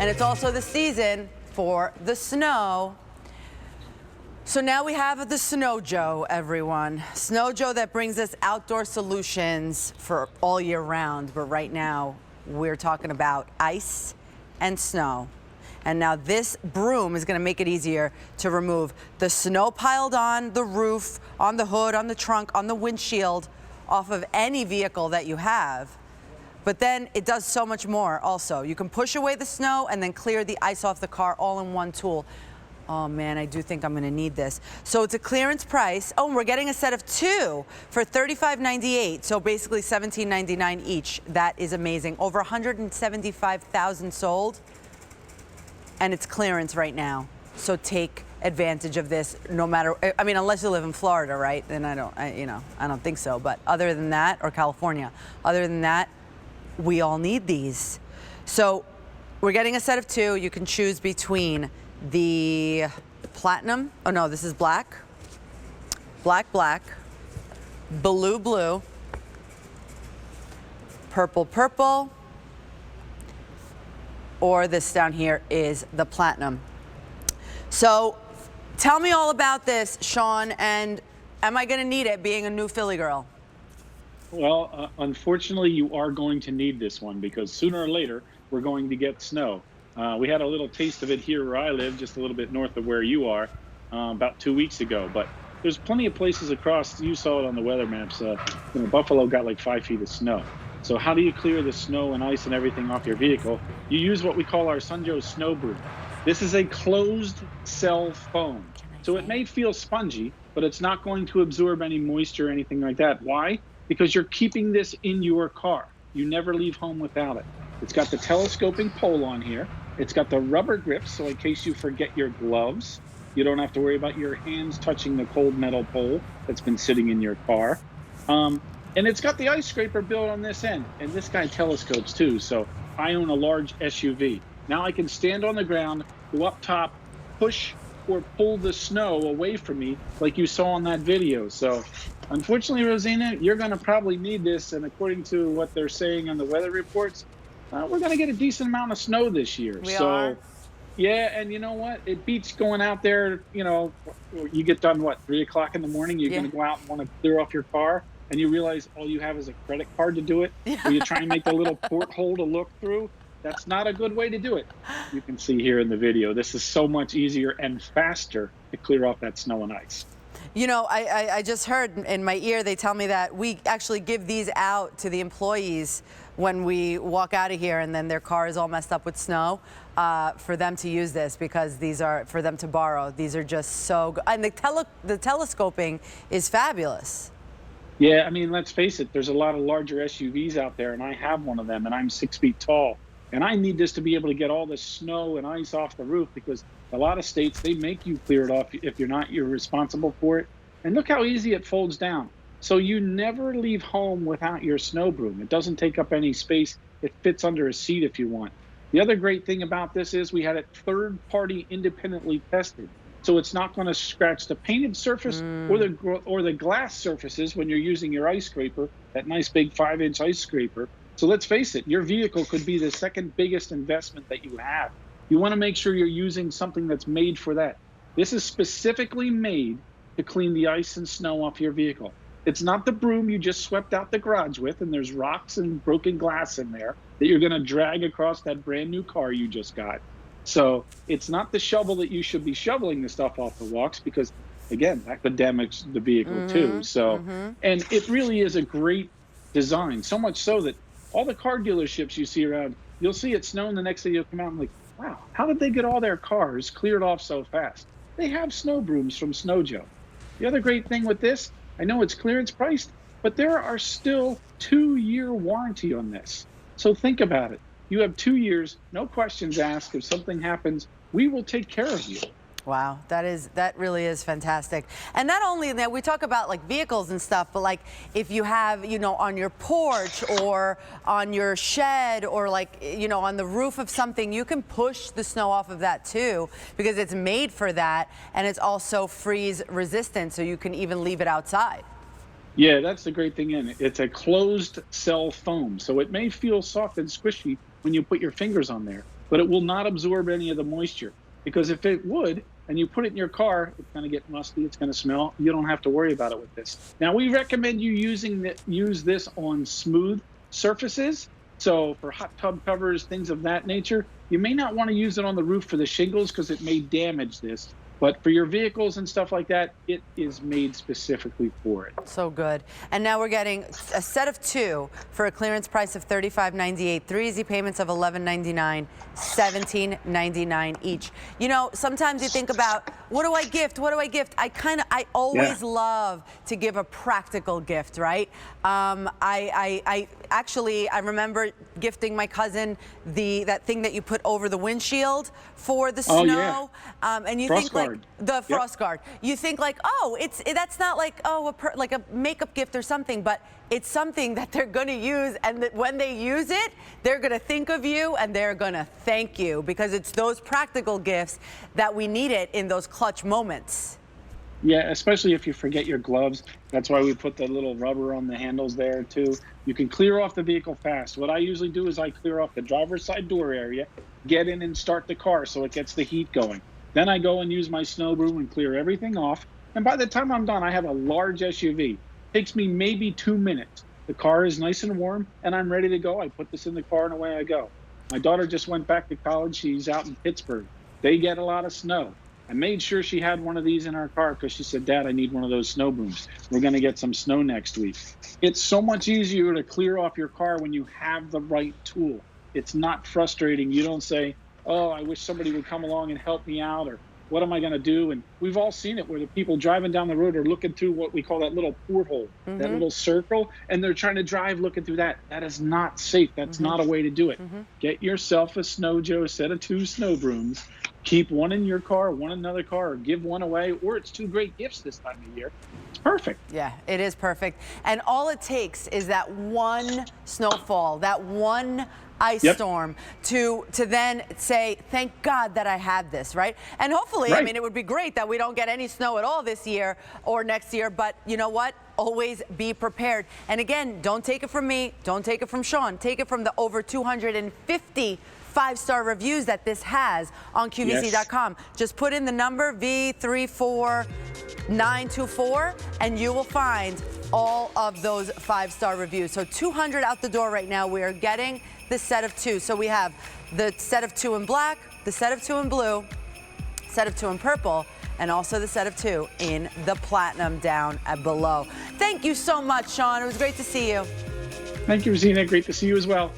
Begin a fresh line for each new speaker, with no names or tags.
And it's also the season for the snow. So now we have the Snow Joe, everyone. Snow Joe that brings us outdoor solutions for all year round. But right now, we're talking about ice and snow. And now this broom is going to make it easier to remove the snow piled on the roof, on the hood, on the trunk, on the windshield, off of any vehicle that you have. But then it does so much more also. You can push away the snow and then clear the ice off the car all in one tool. Oh man, I do think I'm gonna need this. So it's a clearance price. Oh, and we're getting a set of 2 for $35.98. So basically $17.99 each. That is amazing. Over 175,000 sold. And it's clearance right now. So take advantage of this no matter, I mean, unless you live in Florida, right? Then I don't think so. But other than that, or California, other than that, we all need these. So we're getting a set of 2. You can choose between the platinum, oh no, this is black, black, blue, purple, or this down here is the platinum. So tell me all about this, Sean, and am I gonna need it being a new Philly girl?
Well, unfortunately, you are going to need this one because sooner or later, we're going to get snow. We had a little taste of it here where I live, just a little bit north of where you are, about 2 weeks ago. But there's plenty of places across, you saw it on the weather maps, Buffalo got like 5 feet of snow. So how do you clear the snow and ice and everything off your vehicle? You use what we call our Sunjoe Snow Broom. This is a closed cell foam. So it may feel spongy, but it's not going to absorb any moisture or anything like that. Why? Because you're keeping this in your car. You never leave home without it. It's got the telescoping pole on here. It's got the rubber grips, so in case you forget your gloves, you don't have to worry about your hands touching the cold metal pole that's been sitting in your car. And it's got the ice scraper built on this end, and this guy telescopes too, so I own a large SUV. Now I can stand on the ground, go up top, push or pull the snow away from me like you saw in that video. So unfortunately, Rosina, you're going to probably need this, and according to what they're saying on the weather reports, we're going to get a decent amount of snow this year.
We are.
Yeah, and you know what? It beats going out there, you get done, 3 o'clock in the morning, you're going to go out and want to clear off your car, and you realize all you have is a credit card to do it, or you try and make the little porthole to look through. That's not a good way to do it. You can see here in the video, this is so much easier and faster to clear off that snow and ice.
You know, I just heard in my ear, they tell me that we actually give these out to the employees when we walk out of here and then their car is all messed up with snow, for them to use this because these are for them to borrow. These are just so good. And the telescoping is fabulous.
Yeah, I mean, let's face it, there's a lot of larger SUVs out there, and I have one of them, and I'm 6 feet tall. And I need this to be able to get all the snow and ice off the roof because a lot of states, they make you clear it off if you're responsible for it. And look how easy it folds down. So you never leave home without your snow broom. It doesn't take up any space. It fits under a seat if you want. The other great thing about this is we had it third-party independently tested. So it's not going to scratch the painted surface or the glass surfaces when you're using your ice scraper, that nice big 5-inch ice scraper. So let's face it, your vehicle could be the second biggest investment that you have. You want to make sure you're using something that's made for that. This is specifically made to clean the ice and snow off your vehicle. It's not the broom you just swept out the garage with, and there's rocks and broken glass in there that you're going to drag across that brand new car you just got. So it's not the shovel that you should be shoveling the stuff off the walks because, again, that could damage the vehicle too. So, and it really is a great design, so much so that all the car dealerships you see around, you'll see it snowing, the next day you'll come out and like, wow, how did they get all their cars cleared off so fast? They have snow brooms from Snow Joe. The other great thing with this, I know it's clearance priced, but there are still 2-year warranty on this. So think about it. You have 2 years, no questions asked. If something happens, we will take care of you.
Wow, that really is fantastic. And not only that, we talk about like vehicles and stuff, but like if you have, on your porch or on your shed or like, on the roof of something, you can push the snow off of that too, because it's made for that, and it's also freeze resistant, so you can even leave it outside.
Yeah, that's the great thing in it. It's a closed cell foam, so it may feel soft and squishy when you put your fingers on there. but it will not absorb any of the moisture. Because if it would, and you put it in your car, it's going to get musty, it's going to smell. You don't have to worry about it with this. Now, we recommend you use this on smooth surfaces. So for hot tub covers, things of that nature, you may not want to use it on the roof for the shingles because it may damage this. But for your vehicles and stuff like that, it is made specifically for it.
So good. And now we're getting a set of 2 for a clearance price of $35.98, 3 easy payments of $11.99, $17.99 each. You know, sometimes you think about, what do I gift? What do I gift? I always love to give a practical gift, right? I remember gifting my cousin that thing that you put over the windshield for the snow. And you
Frost
think
guard.
like the frost guard. You think like, oh, that's not like, oh, like a makeup gift or something, but it's something that they're going to use, and that when they use it, they're going to think of you and they're going to thank you, because it's those practical gifts that we need it in those clutch moments.
Yeah, especially if you forget your gloves. That's why we put the little rubber on the handles there too. You can clear off the vehicle fast. What I usually do is I clear off the driver's side door area, get in and start the car so it gets the heat going. Then I go and use my snow broom and clear everything off. And by the time I'm done, I have a large SUV. Takes me maybe 2 minutes. The car is nice and warm and I'm ready to go. I put this in the car and away I go. My daughter just went back to college. She's out in Pittsburgh. They get a lot of snow. I made sure she had one of these in our car because she said, Dad, I need one of those snow brooms. We're going to get some snow next week. It's so much easier to clear off your car when you have the right tool. It's not frustrating. You don't say, oh, I wish somebody would come along and help me out, or what am I going to do? And we've all seen it where the people driving down the road are looking through what we call that little porthole, that little circle, and they're trying to drive looking through that. That is not safe. That's not a way to do it. Get yourself a Snow Joe, a set of 2 snow brooms. Keep one in your car, one in another car, or give one away, or it's 2 great gifts this time of year. It's perfect.
Yeah, it is perfect. And all it takes is that one snowfall, that one ice storm to then say, thank God that I had this, right? And hopefully, I mean, it would be great that we don't get any snow at all this year or next year, but you know what? Always be prepared. And again, don't take it from me, don't take it from Sean, take it from the over 250 5-star reviews that this has on QVC.com. Just put in the number V34924 and you will find all of those 5-star reviews. So 200 out the door right now. We are getting the set of 2. So we have the set of 2 in black, the set of 2 in blue, set of 2 in purple, and also the set of 2 in the platinum down below. Thank you so much, Sean. It was great to see you.
Thank you, Rosina. Great to see you as well.